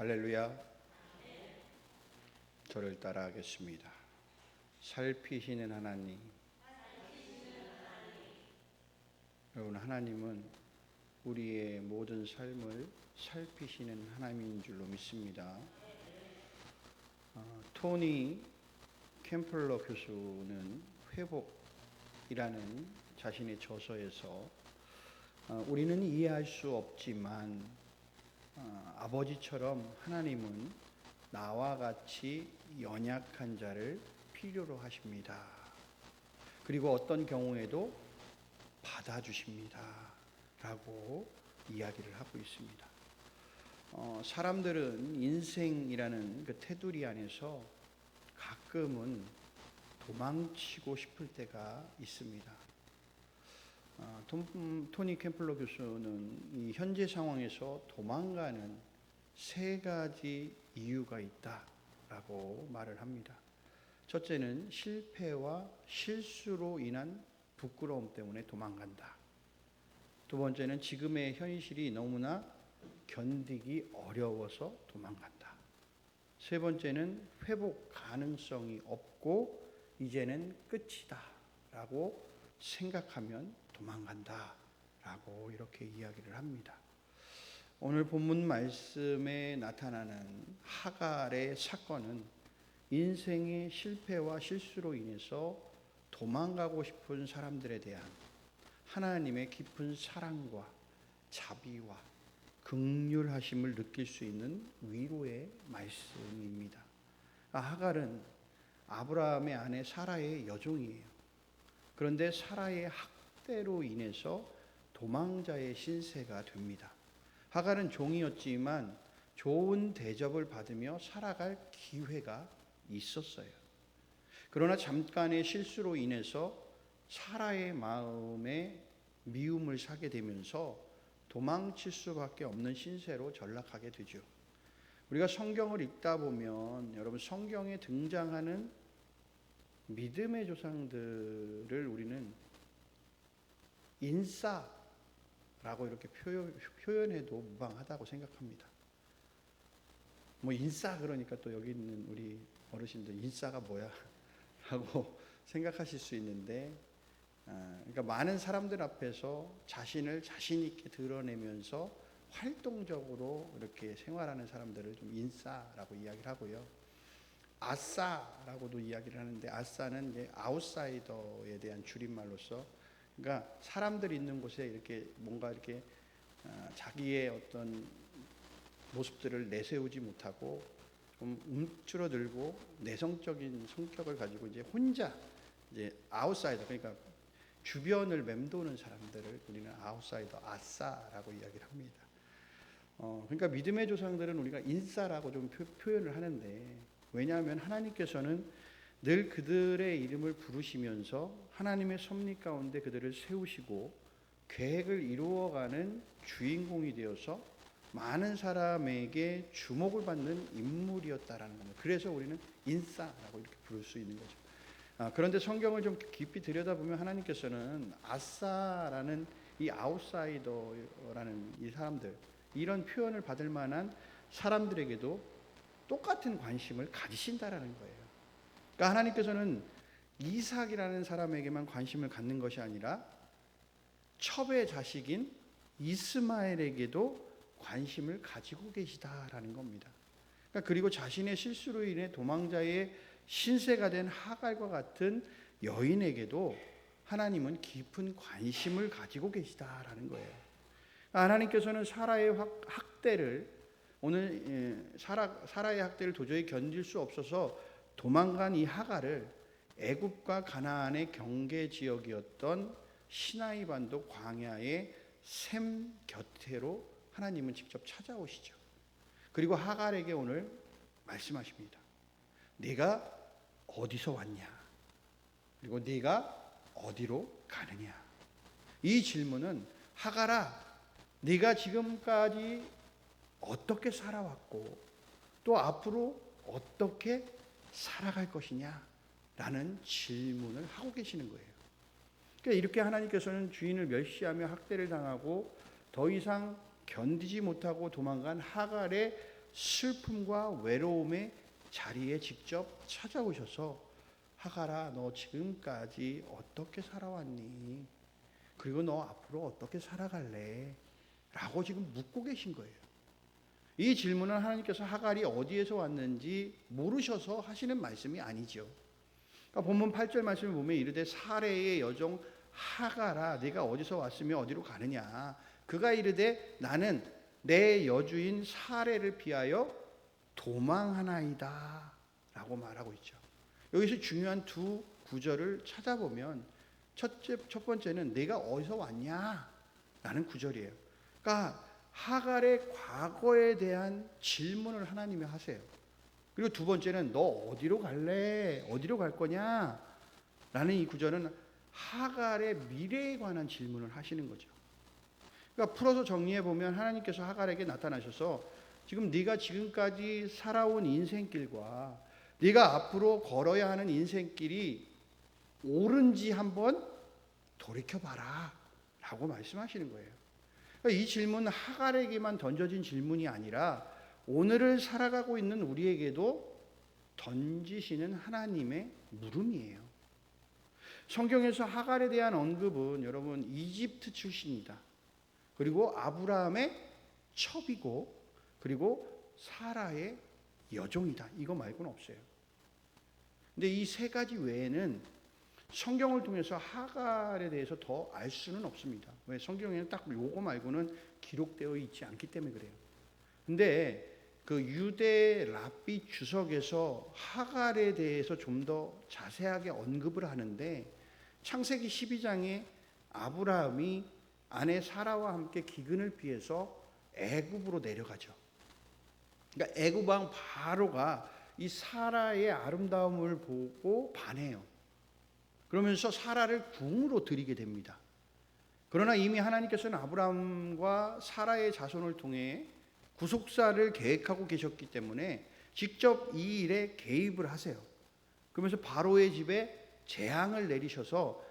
할렐루야. 저를 따라하겠습니다. 살피시는 하나님. 여러분, 하나님은 우리의 모든 삶을 살피시는 하나님인 줄로 믿습니다. 토니 캠플러 교수는 회복이라는 자신의 저서에서 우리는 이해할 수 없지만 아버지처럼 하나님은 나와 같이 연약한 자를 필요로 하십니다. 그리고 어떤 경우에도 받아주십니다. 라고 이야기를 하고 있습니다. 사람들은 인생이라는 그 테두리 안에서 가끔은 도망치고 싶을 때가 있습니다. 토니 캠플러 교수는 이 현재 상황에서 도망가는 3가지 이유가 있다라고 말을 합니다. 첫째는 실패와 실수로 인한 부끄러움 때문에 도망간다. 두 번째는 지금의 현실이 너무나 견디기 어려워서 도망간다. 세 번째는 회복 가능성이 없고 이제는 끝이다 라고 생각하면 도망간다 라고 이렇게 이야기를 합니다. 오늘 본문 말씀에 나타나는 하갈의 사건은 인생의 실패와 실수로 인해서 도망가고 싶은 사람들에 대한 하나님의 깊은 사랑과 자비와 긍휼하심을 느낄 수 있는 위로의 말씀입니다. 하갈은 아브라함의 아내 사라의 여종이에요. 그런데 사라의 학대로 인해서 도망자의 신세가 됩니다. 하갈은 종이었지만 좋은 대접을 받으며 살아갈 기회가 있었어요. 그러나 잠깐의 실수로 인해서 사라의 마음에 미움을 사게 되면서 도망칠 수밖에 없는 신세로 전락하게 되죠. 우리가 성경을 읽다 보면 여러분, 성경에 등장하는 믿음의 조상들을 우리는 인싸라고 이렇게 표현해도 무방하다고 생각합니다. 인싸 그러니까 또 여기 있는 우리 어르신들 인싸가 뭐야? 라고 생각하실 수 있는데, 그러니까 많은 사람들 앞에서 자신을 자신 있게 드러내면서 활동적으로 이렇게 생활하는 사람들을 좀 인싸라고 이야기를 하고요. 아싸라고도 이야기를 하는데, 아싸는 이제 아웃사이더에 대한 줄임말로서, 그러니까 사람들이 있는 곳에 이렇게 뭔가 이렇게 자기의 어떤 모습들을 내세우지 못하고 좀 움츠러들고 내성적인 성격을 가지고 이제 혼자 이제 아웃사이더, 그러니까 주변을 맴도는 사람들을 우리는 아웃사이더, 아싸라고 이야기를 합니다. 그러니까 믿음의 조상들은 우리가 인싸라고 좀 표현을 하는데, 왜냐하면 하나님께서는 늘 그들의 이름을 부르시면서 하나님의 섭리 가운데 그들을 세우시고 계획을 이루어가는 주인공이 되어서 많은 사람에게 주목을 받는 인물이었다라는 겁니다. 그래서 우리는 인싸라고 이렇게 부를 수 있는 거죠. 그런데 성경을 좀 깊이 들여다보면 하나님께서는 아싸라는 이 아웃사이더라는 이 사람들, 이런 표현을 받을 만한 사람들에게도 똑같은 관심을 가지신다라는 거예요. 그러니까 하나님께서는 이삭이라는 사람에게만 관심을 갖는 것이 아니라 첩의 자식인 이스마엘에게도 관심을 가지고 계시다라는 겁니다. 그러니까 그리고 자신의 실수로 인해 도망자의 신세가 된 하갈과 같은 여인에게도 하나님은 깊은 관심을 가지고 계시다라는 거예요. 하나님께서는 사라의 학대를, 오늘 사라의 학대를 도저히 견딜 수 없어서 도망간 이 하갈을 애굽과 가나안의 경계 지역이었던 시나이 반도 광야의 샘 곁으로 하나님은 직접 찾아오시죠. 그리고 하갈에게 오늘 말씀하십니다. 네가 어디서 왔냐? 그리고 네가 어디로 가느냐? 이 질문은 하갈아, 네가 지금까지 어떻게 살아왔고 또 앞으로 어떻게 살아갈 것이냐? 라는 질문을 하고 계시는 거예요. 그러니까 이렇게 하나님께서는 주인을 멸시하며 학대를 당하고 더 이상 견디지 못하고 도망간 하갈의 슬픔과 외로움의 자리에 직접 찾아오셔서 하갈아, 너 지금까지 어떻게 살아왔니? 그리고 너 앞으로 어떻게 살아갈래? 라고 지금 묻고 계신 거예요. 이 질문은 하나님께서 하갈이 어디에서 왔는지 모르셔서 하시는 말씀이 아니죠. 그러니까 본문 8절 말씀을 보면 이르되 사레의 여종 하갈아, 네가 어디서 왔으며 어디로 가느냐? 그가 이르되 나는 내 여주인 사레를 피하여 도망하나이다 라고 말하고 있죠. 여기서 중요한 두 구절을 찾아보면 첫 번째는 내가 어디서 왔냐? 라는 구절이에요. 그러니까 하갈의 과거에 대한 질문을 하나님이 하세요. 그리고 두 번째는 너 어디로 갈래? 어디로 갈 거냐? 라는 이 구절은 하갈의 미래에 관한 질문을 하시는 거죠. 그러니까 풀어서 정리해 보면 하나님께서 하갈에게 나타나셔서 지금 네가 지금까지 살아온 인생길과 네가 앞으로 걸어야 하는 인생길이 옳은지 한번 돌이켜봐라 라고 말씀하시는 거예요. 그러니까 이 질문은 하갈에게만 던져진 질문이 아니라 오늘을 살아가고 있는 우리에게도 던지시는 하나님의 물음이에요. 성경에서 하갈에 대한 언급은 여러분 이집트 출신이다. 그리고 아브라함의 첩이고 그리고 사라의 여종이다. 이거 말고는 없어요. 근데 이 세 가지 외에는 성경을 통해서 하갈에 대해서 더 알 수는 없습니다. 왜? 성경에는 딱 요거 말고는 기록되어 있지 않기 때문에 그래요. 근데 그 유대 랍비 주석에서 하갈에 대해서 좀 더 자세하게 언급을 하는데 창세기 12장에 아브라함이 아내 사라와 함께 기근을 피해서 애굽으로 내려가죠. 그러니까 애굽 왕 바로가 이 사라의 아름다움을 보고 반해요. 그러면서 사라를 궁으로 들이게 됩니다. 그러나 이미 하나님께서는 아브라함과 사라의 자손을 통해 구속사를 계획하고 계셨기 때문에 직접 이 일에 개입을 하세요. 그러면서 바로의 집에 재앙을 내리셔서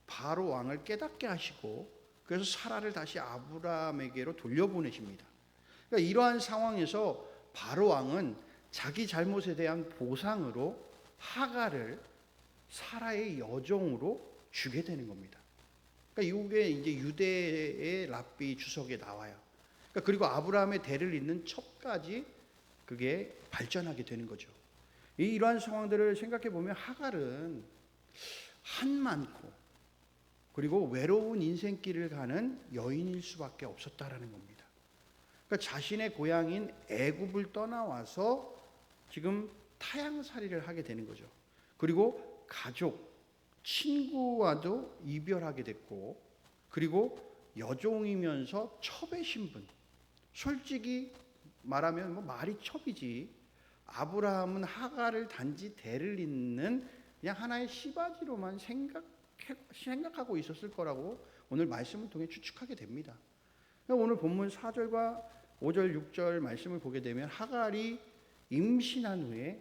바로 왕을 깨닫게 하시고 그래서 사라를 다시 아브라함에게로 돌려보내십니다. 그러니까 이러한 상황에서 바로 왕은 자기 잘못에 대한 보상으로 하갈을 사라의 여종으로 주게 되는 겁니다. 그러니까 이게 이제 유대의 랍비 주석에 나와요. 그러니까 그리고 아브라함의 대를 잇는 첩까지 그게 발전하게 되는 거죠. 이러한 상황들을 생각해 보면 하갈은 한많고 그리고 외로운 인생길을 가는 여인일 수밖에 없었다라는 겁니다. 그러니까 자신의 고향인 애굽을 떠나와서 지금 타향살이를 하게 되는 거죠. 그리고 가족, 친구와도 이별하게 됐고 그리고 여종이면서 첩의 신분. 솔직히 말하면 뭐 말이 첩이지. 아브라함은 하갈을 단지 대를 잇는 그냥 하나의 시바지로만 생각하고 있었을 거라고 오늘 말씀을 통해 추측하게 됩니다. 오늘 본문 4절과 5절, 6절 말씀을 보게 되면 하갈이 임신한 후에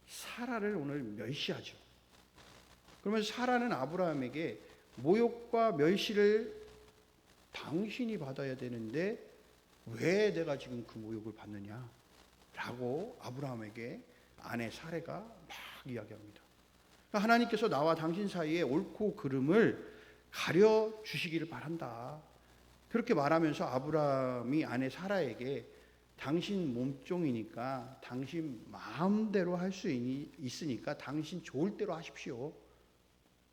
사라를 오늘 멸시하죠. 그러면서 사라는 아브라함에게 모욕과 멸시를 당신이 받아야 되는데 왜 내가 지금 그 모욕을 받느냐 라고 아브라함에게 아내 사레가 막 이야기합니다. 하나님께서 나와 당신 사이에 옳고 그름을 가려주시기를 바란다. 그렇게 말하면서 아브라함이 아내 사라에게 당신 몸종이니까 당신 마음대로 할 수 있으니까 당신 좋을 대로 하십시오.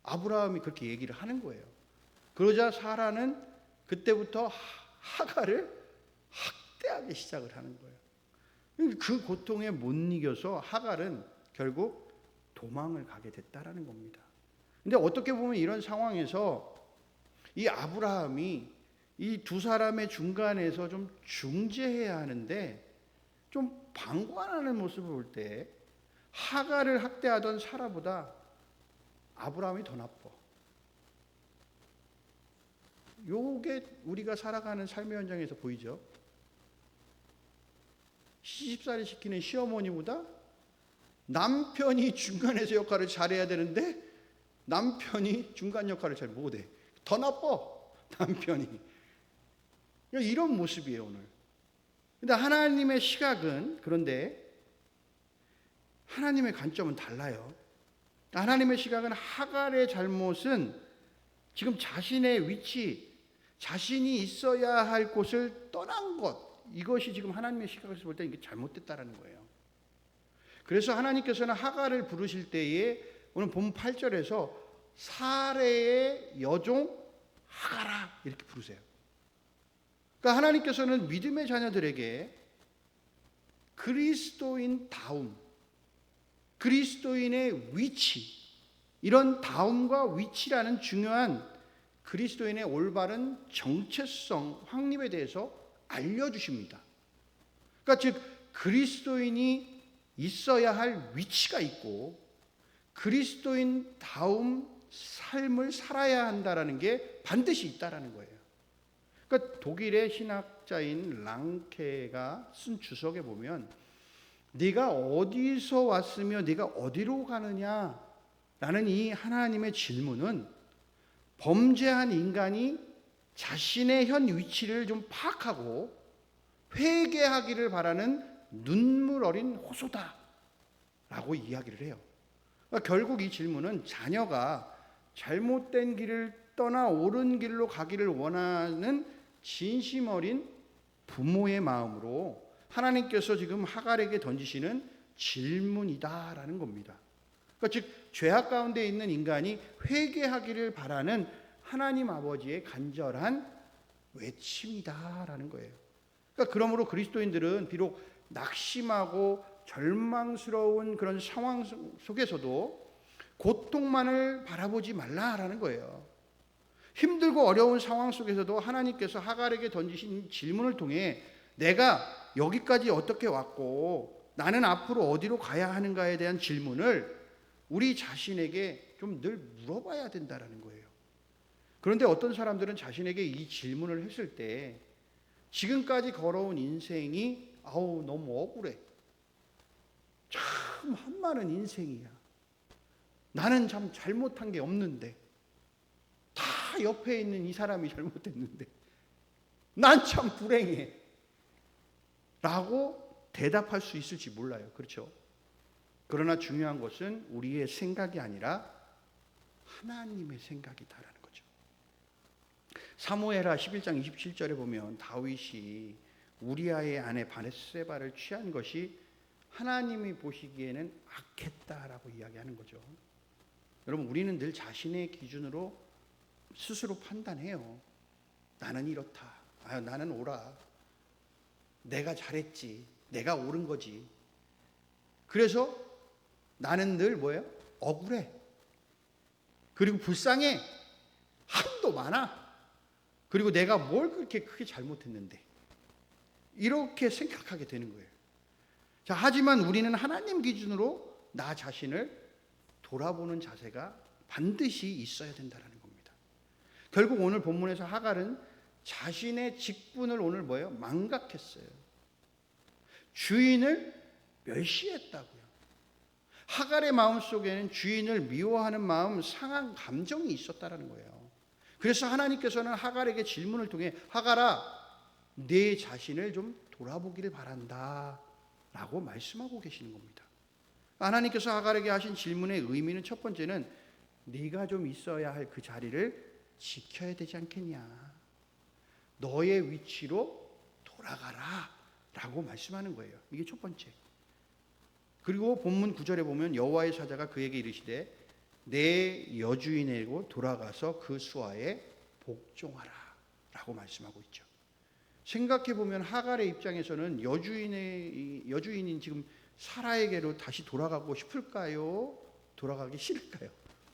아브라함이 그렇게 얘기를 하는 거예요. 그러자 사라는 그때부터 하갈을 학대하기 시작을 하는 거예요. 그 고통에 못 이겨서 하갈은 결국 도망을 가게 됐다라는 겁니다. 근데 어떻게 보면 이런 상황에서 이 아브라함이 이 두 사람의 중간에서 좀 중재해야 하는데 좀 방관하는 모습을 볼 때 하갈을 학대하던 사라보다 아브라함이 더 나빠. 요게 우리가 살아가는 삶의 현장에서 보이죠. 시집살이 시키는 시어머니보다 남편이 중간에서 역할을 잘해야 되는데 남편이 중간 역할을 잘 못해. 더 나빠 남편이. 이런 모습이에요 오늘. 근데 하나님의 시각은, 그런데 하나님의 관점은 달라요. 하나님의 시각은 하갈의 잘못은 지금 자신의 위치, 자신이 있어야 할 곳을 떠난 것, 이것이 지금 하나님의 시각에서 볼 때 이게 잘못됐다라는 거예요. 그래서 하나님께서는 하갈을 부르실 때에 오늘 본 8절에서 사레의 여종 하갈아 이렇게 부르세요. 그러니까 하나님께서는 믿음의 자녀들에게 그리스도인다움, 그리스도인의 위치, 이런 다움과 위치라는 중요한 그리스도인의 올바른 정체성, 확립에 대해서 알려주십니다. 그러니까 즉 그리스도인이 있어야 할 위치가 있고 그리스도인다움 삶을 살아야 한다라는 게 반드시 있다라는 거예요. 그러니까 독일의 신학자인 랑케가 쓴 주석에 보면 네가 어디서 왔으며 네가 어디로 가느냐라는 이 하나님의 질문은 범죄한 인간이 자신의 현 위치를 좀 파악하고 회개하기를 바라는 눈물 어린 호소다라고 이야기를 해요. 그러니까 결국 이 질문은 자녀가 잘못된 길을 떠나 옳은 길로 가기를 원하는 진심 어린 부모의 마음으로 하나님께서 지금 하갈에게 던지시는 질문이다라는 겁니다. 그러니까 즉 죄악 가운데 있는 인간이 회개하기를 바라는 하나님 아버지의 간절한 외침이다라는 거예요. 그러니까 그러므로 그리스도인들은 비록 낙심하고 절망스러운 그런 상황 속에서도 고통만을 바라보지 말라라는 거예요. 힘들고 어려운 상황 속에서도 하나님께서 하갈에게 던지신 질문을 통해 내가 여기까지 어떻게 왔고 나는 앞으로 어디로 가야 하는가에 대한 질문을 우리 자신에게 좀 늘 물어봐야 된다는 거예요. 그런데 어떤 사람들은 자신에게 이 질문을 했을 때 지금까지 걸어온 인생이 너무 억울해. 참 한많은 인생이야. 나는 참 잘못한 게 없는데 다 옆에 있는 이 사람이 잘못했는데 난 참 불행해 라고 대답할 수 있을지 몰라요. 그렇죠? 그러나 중요한 것은 우리의 생각이 아니라 하나님의 생각이다라는 거죠. 사무엘하 11장 27절에 보면 다윗이 우리아의 아내 바세바를 취한 것이 하나님이 보시기에는 악했다라고 이야기하는 거죠. 여러분 우리는 늘 자신의 기준으로 스스로 판단해요. 나는 이렇다. 나는 옳아. 내가 잘했지. 내가 옳은 거지. 그래서 나는 늘 뭐예요? 억울해. 그리고 불쌍해. 한도 많아. 그리고 내가 뭘 그렇게 크게 잘못했는데. 이렇게 생각하게 되는 거예요. 자, 하지만 우리는 하나님 기준으로 나 자신을 돌아보는 자세가 반드시 있어야 된다는 겁니다. 결국 오늘 본문에서 하갈은 자신의 직분을 오늘 뭐예요? 망각했어요. 주인을 멸시했다고요. 하갈의 마음속에는 주인을 미워하는 마음, 상한 감정이 있었다라는 거예요. 그래서 하나님께서는 하갈에게 질문을 통해 하갈아, 내 자신을 좀 돌아보기를 바란다 라고 말씀하고 계시는 겁니다. 하나님께서 하갈에게 하신 질문의 의미는 첫 번째는 네가 좀 있어야 할 그 자리를 지켜야 되지 않겠냐. 너의 위치로 돌아가라 라고 말씀하는 거예요. 이게 첫 번째. 그리고 본문 9절에 보면 여호와의 사자가 그에게 이르시되 내 여주인에게로 돌아가서 그 수하에 복종하라 라고 말씀하고 있죠. 생각해 보면 하갈의 입장에서는 여주인인 지금 사라에게로 다시 돌아가고 싶을까요? 돌아가기 싫을까요?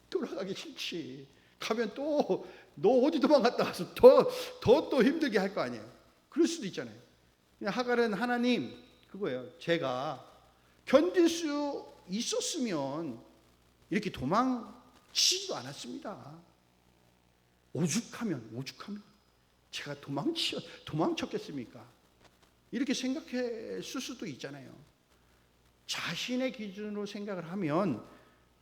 돌아가기 싫지. 가면 또 너 어디 도망갔다 와서 더 힘들게 할 거 아니에요. 그럴 수도 있잖아요. 하갈은 하나님 그거예요. 제가 견딜 수 있었으면 이렇게 도망치지도 않았습니다. 오죽하면 제가 도망쳤겠습니까? 이렇게 생각했을 수도 있잖아요. 자신의 기준으로 생각을 하면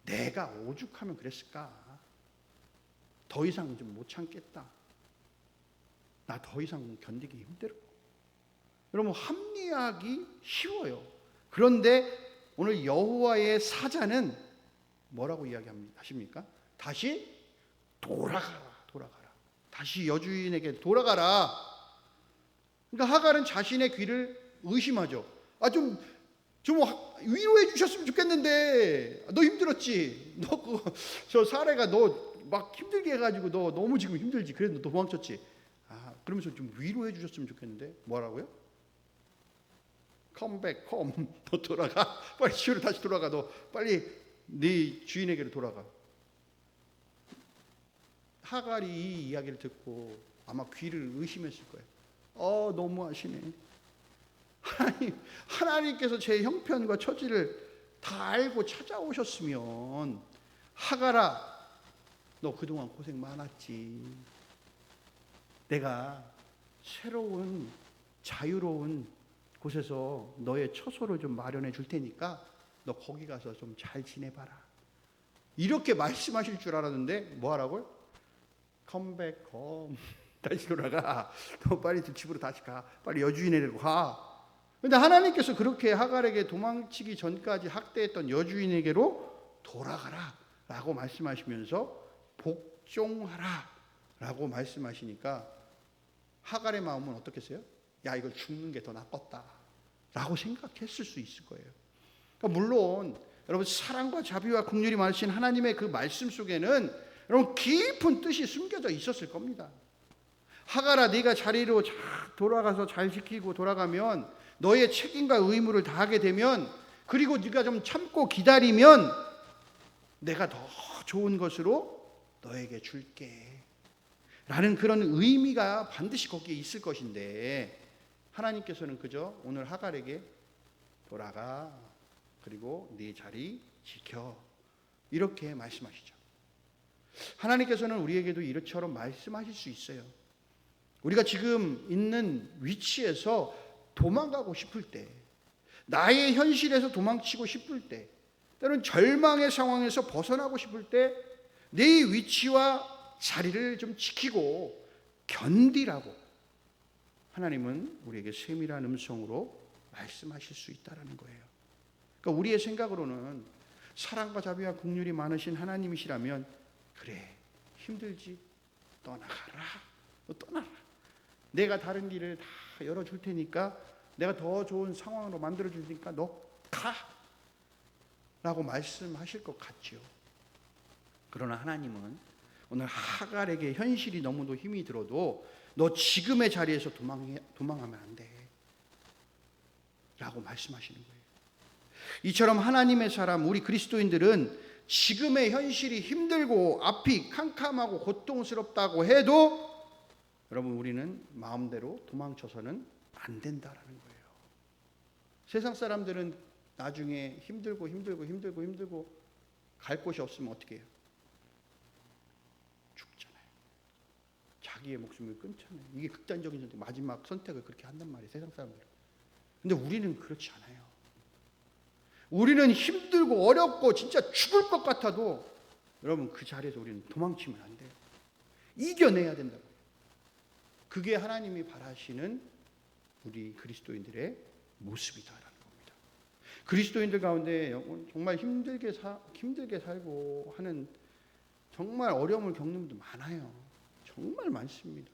내가 오죽하면 그랬을까? 더 이상 좀 못 참겠다. 나 더 이상 견디기 힘들어. 여러분 합리화하기 쉬워요. 그런데 오늘 여호와의 사자는 뭐라고 이야기하십니까? 다시 돌아가라. 다시 여주인에게 돌아가라. 그러니까 하갈은 자신의 귀를 의심하죠. 좀 위로해 주셨으면 좋겠는데, 너 힘들었지? 저 사례가 너 막 힘들게 해가지고 너 너무 지금 힘들지? 그래서 너 도망쳤지? 그러면서 좀 위로해 주셨으면 좋겠는데, 뭐라고요? 컴백, 너 돌아가. 빨리 시오로 다시 돌아가. 너 빨리 네 주인에게로 돌아가. 하갈이 이 이야기를 듣고 아마 귀를 의심했을 거예요. 너무하시네. 하나님께서 제 형편과 처지를 다 알고 찾아오셨으면, 하갈아, 너 그동안 고생 많았지. 내가 새로운 자유로운 곳에서 너의 처소를 좀 마련해 줄 테니까 너 거기 가서 좀 잘 지내봐라. 이렇게 말씀하실 줄 알았는데 뭐 하라고요? 컴백, 다시 돌아가. 너 빨리 집으로 다시 가. 빨리 여주인에게로 가. 근데 하나님께서 그렇게 하갈에게 도망치기 전까지 학대했던 여주인에게로 돌아가라 라고 말씀하시면서 복종하라 라고 말씀하시니까 하갈의 마음은 어떻겠어요? 야, 이거 죽는 게 더 낫겠다 라고 생각했을 수 있을 거예요. 그러니까 물론 여러분, 사랑과 자비와 긍휼이 많으신 하나님의 그 말씀 속에는 여러분 깊은 뜻이 숨겨져 있었을 겁니다. 하갈아, 네가 자리로 돌아가서 잘 지키고 돌아가면, 너의 책임과 의무를 다하게 되면, 그리고 네가 좀 참고 기다리면 내가 더 좋은 것으로 너에게 줄게 라는 그런 의미가 반드시 거기에 있을 것인데, 하나님께서는 그저 오늘 하갈에게 돌아가, 그리고 네 자리 지켜, 이렇게 말씀하시죠. 하나님께서는 우리에게도 이처럼 말씀하실 수 있어요. 우리가 지금 있는 위치에서 도망가고 싶을 때, 나의 현실에서 도망치고 싶을 때, 때로는 절망의 상황에서 벗어나고 싶을 때, 내 위치와 자리를 좀 지키고 견디라고 하나님은 우리에게 세밀한 음성으로 말씀하실 수 있다는 거예요. 그러니까 우리의 생각으로는 사랑과 자비와 긍휼이 많으신 하나님이시라면, 그래, 힘들지, 떠나가라. 너 떠나라. 내가 다른 길을 다 열어줄 테니까, 내가 더 좋은 상황으로 만들어줄 테니까 너 가 라고 말씀하실 것 같지요. 그러나 하나님은 오늘 하갈에게 현실이 너무도 힘이 들어도 너 지금의 자리에서 도망하면 안 돼 라고 말씀하시는 거예요. 이처럼 하나님의 사람, 우리 그리스도인들은 지금의 현실이 힘들고 앞이 캄캄하고 고통스럽다고 해도 여러분, 우리는 마음대로 도망쳐서는 안 된다라는 거예요. 세상 사람들은 나중에 힘들고 갈 곳이 없으면 어떻게 해요? 죽잖아요. 자기의 목숨을 끊잖아요. 이게 극단적인 선택, 마지막 선택을 그렇게 한단 말이에요, 세상 사람들은. 근데 우리는 그렇지 않아요. 우리는 힘들고 어렵고 진짜 죽을 것 같아도 여러분, 그 자리에서 우리는 도망치면 안 돼요. 이겨내야 된다고. 그게 하나님이 바라시는 우리 그리스도인들의 모습이다라는 겁니다. 그리스도인들 가운데 정말 힘들게 살고 하는, 정말 어려움을 겪는 분들 많아요. 정말 많습니다.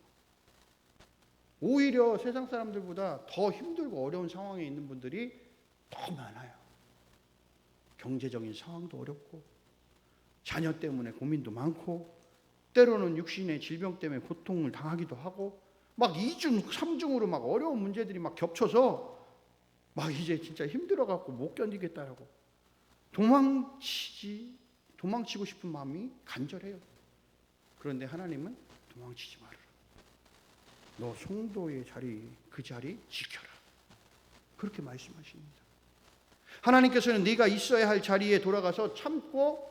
오히려 세상 사람들보다 더 힘들고 어려운 상황에 있는 분들이 더 많아요. 경제적인 상황도 어렵고, 자녀 때문에 고민도 많고, 때로는 육신의 질병 때문에 고통을 당하기도 하고, 막 2중, 3중으로 막 어려운 문제들이 막 겹쳐서 막 이제 진짜 힘들어갖고 못 견디겠다라고 도망치고 싶은 마음이 간절해요. 그런데 하나님은 도망치지 말아라. 너 성도의 자리, 그 자리 지켜라. 그렇게 말씀하십니다. 하나님께서는 네가 있어야 할 자리에 돌아가서 참고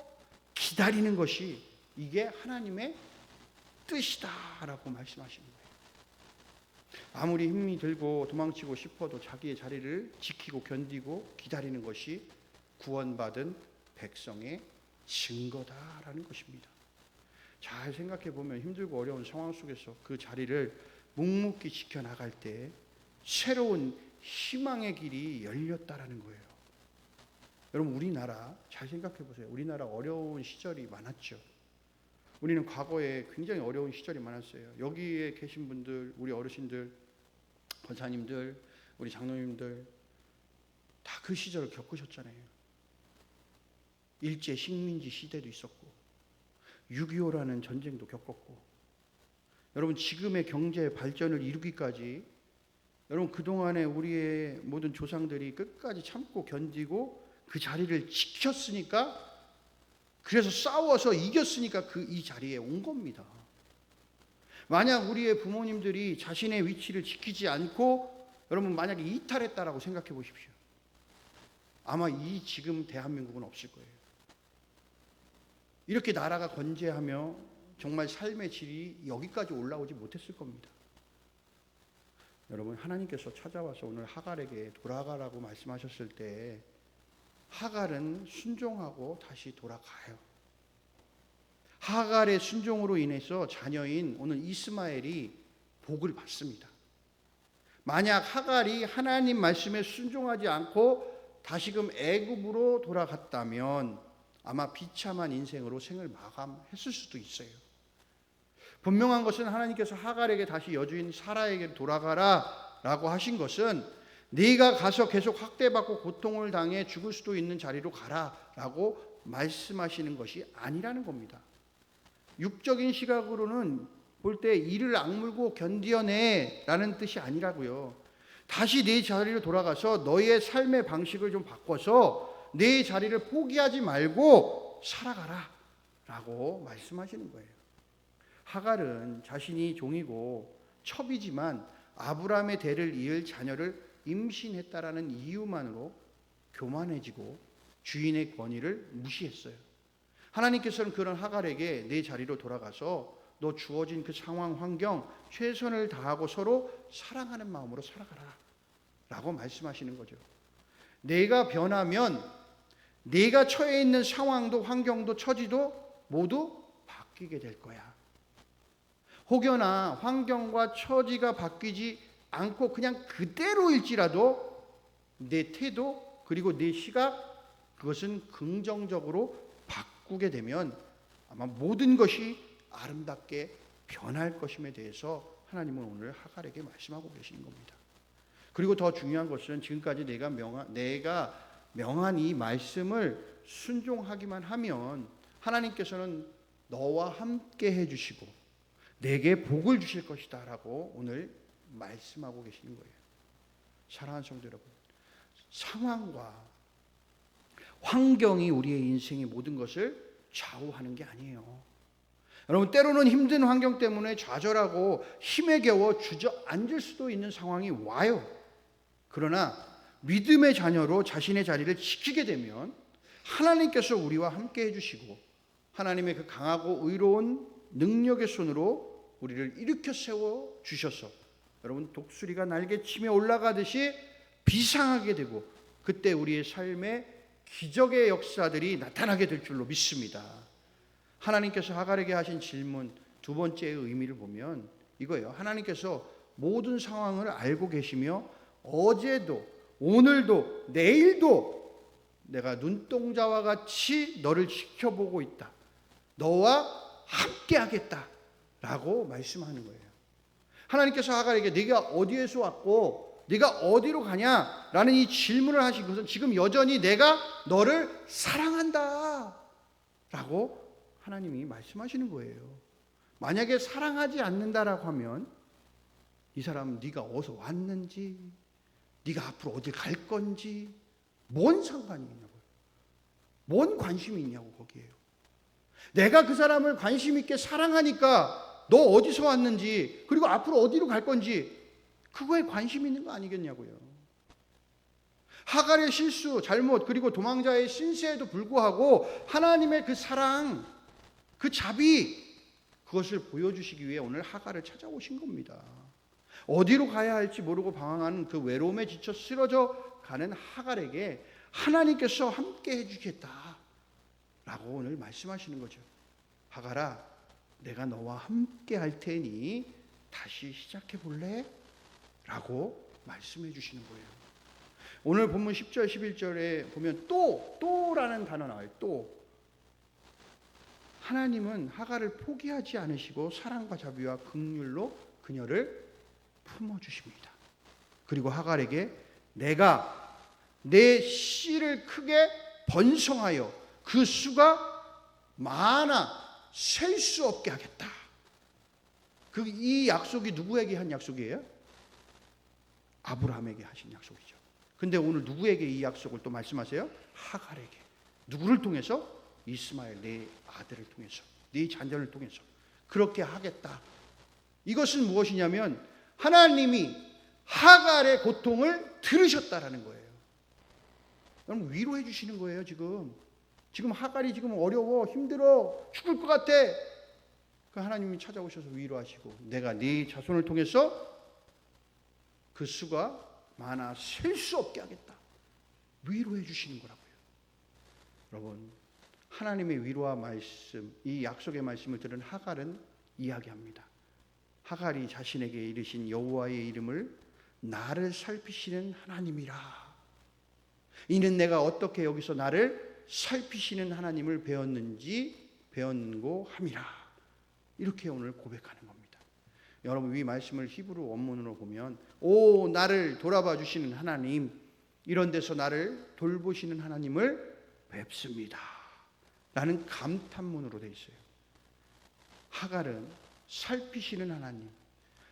기다리는 것이 이게 하나님의 뜻이다라고 말씀하시는 거예요. 아무리 힘이 들고 도망치고 싶어도 자기의 자리를 지키고 견디고 기다리는 것이 구원받은 백성의 증거다라는 것입니다. 잘 생각해 보면 힘들고 어려운 상황 속에서 그 자리를 묵묵히 지켜나갈 때 새로운 희망의 길이 열렸다라는 거예요. 여러분, 우리나라 잘 생각해 보세요. 우리나라 어려운 시절이 많았죠. 우리는 과거에 굉장히 어려운 시절이 많았어요. 여기에 계신 분들, 우리 어르신들, 권사님들, 우리 장로님들 다 그 시절을 겪으셨잖아요. 일제 식민지 시대도 있었고 6.25라는 전쟁도 겪었고, 여러분 지금의 경제 발전을 이루기까지 여러분 그동안에 우리의 모든 조상들이 끝까지 참고 견디고 그 자리를 지켰으니까, 그래서 싸워서 이겼으니까 이 자리에 온 겁니다. 만약 우리의 부모님들이 자신의 위치를 지키지 않고 여러분 만약에 이탈했다라고 생각해 보십시오. 아마 이 지금 대한민국은 없을 거예요. 이렇게 나라가 건재하며 정말 삶의 질이 여기까지 올라오지 못했을 겁니다. 여러분, 하나님께서 찾아와서 오늘 하갈에게 돌아가라고 말씀하셨을 때 하갈은 순종하고 다시 돌아가요. 하갈의 순종으로 인해서 자녀인 오늘 이스마엘이 복을 받습니다. 만약 하갈이 하나님 말씀에 순종하지 않고 다시금 애굽으로 돌아갔다면 아마 비참한 인생으로 생을 마감했을 수도 있어요. 분명한 것은 하나님께서 하갈에게 다시 여주인 사라에게 돌아가라 라고 하신 것은 네가 가서 계속 학대받고 고통을 당해 죽을 수도 있는 자리로 가라 라고 말씀하시는 것이 아니라는 겁니다. 육적인 시각으로는 볼 때 이를 악물고 견디어내 라는 뜻이 아니라고요. 다시 네 자리로 돌아가서 너의 삶의 방식을 좀 바꿔서 네 자리를 포기하지 말고 살아가라 라고 말씀하시는 거예요. 하갈은 자신이 종이고 첩이지만 아브라함의 대를 이을 자녀를 임신했다라는 이유만으로 교만해지고 주인의 권위를 무시했어요. 하나님께서는 그런 하갈에게 내 자리로 돌아가서 너 주어진 그 상황 환경 최선을 다하고 서로 사랑하는 마음으로 살아가라 라고 말씀하시는 거죠. 내가 변하면 내가 처해 있는 상황도 환경도 처지도 모두 바뀌게 될 거야. 혹여나 환경과 처지가 바뀌지 않고 그냥 그대로일지라도 내 태도 그리고 내 시각, 그것은 긍정적으로 바꾸게 되면 아마 모든 것이 아름답게 변할 것임에 대해서 하나님은 오늘 하갈에게 말씀하고 계시는 겁니다. 그리고 더 중요한 것은 지금까지 내가 명한 이 말씀을 순종하기만 하면 하나님께서는 너와 함께 해주시고 내게 복을 주실 것이다 라고 오늘 말씀하고 계시는 거예요. 사랑하는 성도 여러분, 상황과 환경이 우리의 인생의 모든 것을 좌우하는 게 아니에요. 여러분, 때로는 힘든 환경 때문에 좌절하고 힘에 겨워 주저앉을 수도 있는 상황이 와요. 그러나 믿음의 자녀로 자신의 자리를 지키게 되면 하나님께서 우리와 함께 해주시고 하나님의 그 강하고 의로운 능력의 손으로 우리를 일으켜 세워 주셔서 여러분 독수리가 날개치며 올라가듯이 비상하게 되고 그때 우리의 삶에 기적의 역사들이 나타나게 될 줄로 믿습니다. 하나님께서 하갈에게 하신 질문 두 번째의 의미를 보면 이거예요. 하나님께서 모든 상황을 알고 계시며 어제도 오늘도 내일도 내가 눈동자와 같이 너를 지켜보고 있다. 너와 함께 하겠다 라고 말씀하는 거예요. 하나님께서 하갈에게 네가 어디에서 왔고 네가 어디로 가냐 라는 이 질문을 하신 것은 지금 여전히 내가 너를 사랑한다 라고 하나님이 말씀하시는 거예요. 만약에 사랑하지 않는다라고 하면 이 사람은 네가 어디서 왔는지 네가 앞으로 어딜 갈 건지 뭔 상관이 있냐고요. 뭔 관심이 있냐고 거기에요. 내가 그 사람을 관심 있게 사랑하니까 너 어디서 왔는지 그리고 앞으로 어디로 갈 건지 그거에 관심 있는 거 아니겠냐고요. 하갈의 실수, 잘못 그리고 도망자의 신세에도 불구하고 하나님의 그 사랑, 그 자비 그것을 보여주시기 위해 오늘 하갈을 찾아오신 겁니다. 어디로 가야 할지 모르고 방황하는 그 외로움에 지쳐 쓰러져 가는 하갈에게 하나님께서 함께 해주겠다 라고 오늘 말씀하시는 거죠. 하갈아, 내가 너와 함께 할 테니 다시 시작해 볼래? 라고 말씀해 주시는 거예요. 오늘 본문 10절 11절에 보면 또라는 단어 나와요. 또. 하나님은 하갈을 포기하지 않으시고 사랑과 자비와 긍휼로 그녀를 품어주십니다. 그리고 하갈에게 내가 내 씨를 크게 번성하여 그 수가 많아 셀 수 없게 하겠다. 이 약속이 누구에게 한 약속이에요? 아브라함에게 하신 약속이죠. 근데 오늘 누구에게 이 약속을 또 말씀하세요? 하갈에게. 누구를 통해서? 이스마엘 내 아들을 통해서, 네 자녀를 통해서 그렇게 하겠다. 이것은 무엇이냐면 하나님이 하갈의 고통을 들으셨다라는 거예요. 여러분 위로해 주시는 거예요. 지금 하갈이 지금 어려워, 힘들어, 죽을 것 같아. 그 하나님이 찾아오셔서 위로하시고 내가 네 자손을 통해서 그 수가 많아 셀 수 없게 하겠다. 위로해 주시는 거라고요. 여러분 하나님의 위로와 말씀, 이 약속의 말씀을 들은 하갈은 이야기합니다. 하갈이 자신에게 이르신 여호와의 이름을 나를 살피시는 하나님이라. 이는 내가 어떻게 여기서 나를 살피시는 하나님을 배웠고 함이라. 이렇게 오늘 고백하는 겁니다. 여러분 이 말씀을 히브리 원문으로 보면 오 나를 돌아봐 주시는 하나님, 이런 데서 나를 돌보시는 하나님을 뵙습니다 라는 감탄문으로 되어 있어요. 하갈은 살피시는 하나님,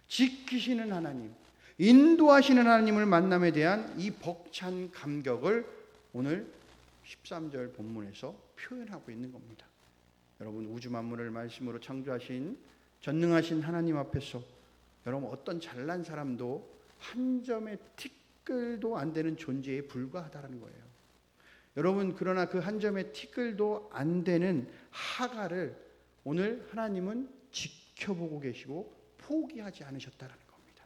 지키시는 하나님, 인도하시는 하나님을 만남에 대한 이 벅찬 감격을 오늘 13절 본문에서 표현하고 있는 겁니다. 여러분 우주 만물을 말씀으로 창조하신 전능하신 하나님 앞에서 여러분 어떤 잘난 사람도 한 점의 티끌도 안 되는 존재에 불과하다는 거예요. 여러분 그러나 그 한 점의 티끌도 안 되는 하갈을 오늘 하나님은 지켜보고 계시고 포기하지 않으셨다는 겁니다.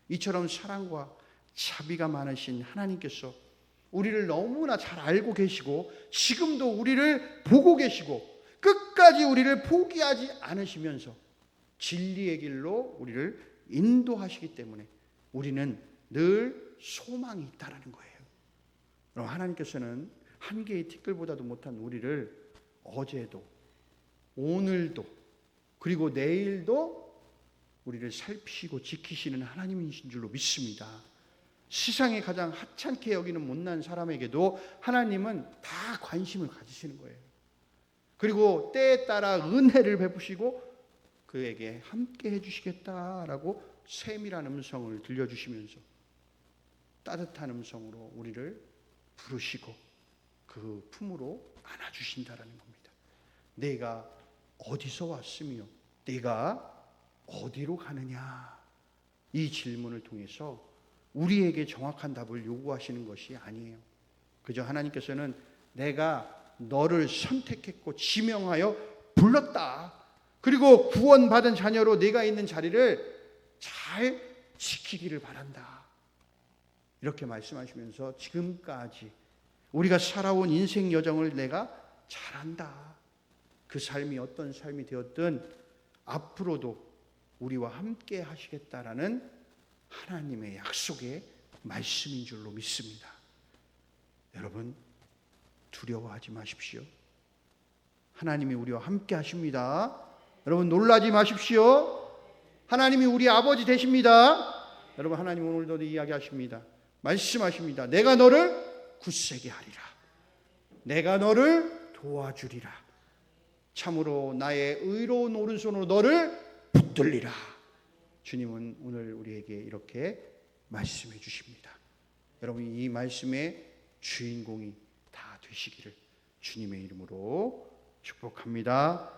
이처럼 사랑과 자비가 많으신 하나님께서 우리를 너무나 잘 알고 계시고 지금도 우리를 보고 계시고 끝까지 우리를 포기하지 않으시면서 진리의 길로 우리를 인도하시기 때문에 우리는 늘 소망이 있다는 거예요. 그럼 하나님께서는 한 개의 티끌보다도 못한 우리를 어제도 오늘도 그리고 내일도 우리를 살피시고 지키시는 하나님이신 줄로 믿습니다. 세상에 가장 하찮게 여기는 못난 사람에게도 하나님은 다 관심을 가지시는 거예요. 그리고 때에 따라 은혜를 베푸시고 그에게 함께 해주시겠다라고 세밀한 음성을 들려주시면서 따뜻한 음성으로 우리를 부르시고 그 품으로 안아주신다라는 겁니다. 내가 어디서 왔으며 내가 어디로 가느냐, 이 질문을 통해서 우리에게 정확한 답을 요구하시는 것이 아니에요. 그저 하나님께서는 내가 너를 선택했고 지명하여 불렀다. 그리고 구원받은 자녀로 내가 있는 자리를 잘 지키기를 바란다. 이렇게 말씀하시면서 지금까지 우리가 살아온 인생 여정을 내가 잘한다. 그 삶이 어떤 삶이 되었든 앞으로도 우리와 함께 하시겠다라는 하나님의 약속의 말씀인 줄로 믿습니다. 여러분 두려워하지 마십시오. 하나님이 우리와 함께 하십니다. 여러분 놀라지 마십시오. 하나님이 우리 아버지 되십니다. 여러분 하나님 오늘도 이야기하십니다. 말씀하십니다. 내가 너를 굳세게 하리라. 내가 너를 도와주리라. 참으로 나의 의로운 오른손으로 너를 붙들리라. 주님은 오늘 우리에게 이렇게 말씀해 주십니다. 여러분 이 말씀의 주인공이 다 되시기를 주님의 이름으로 축복합니다.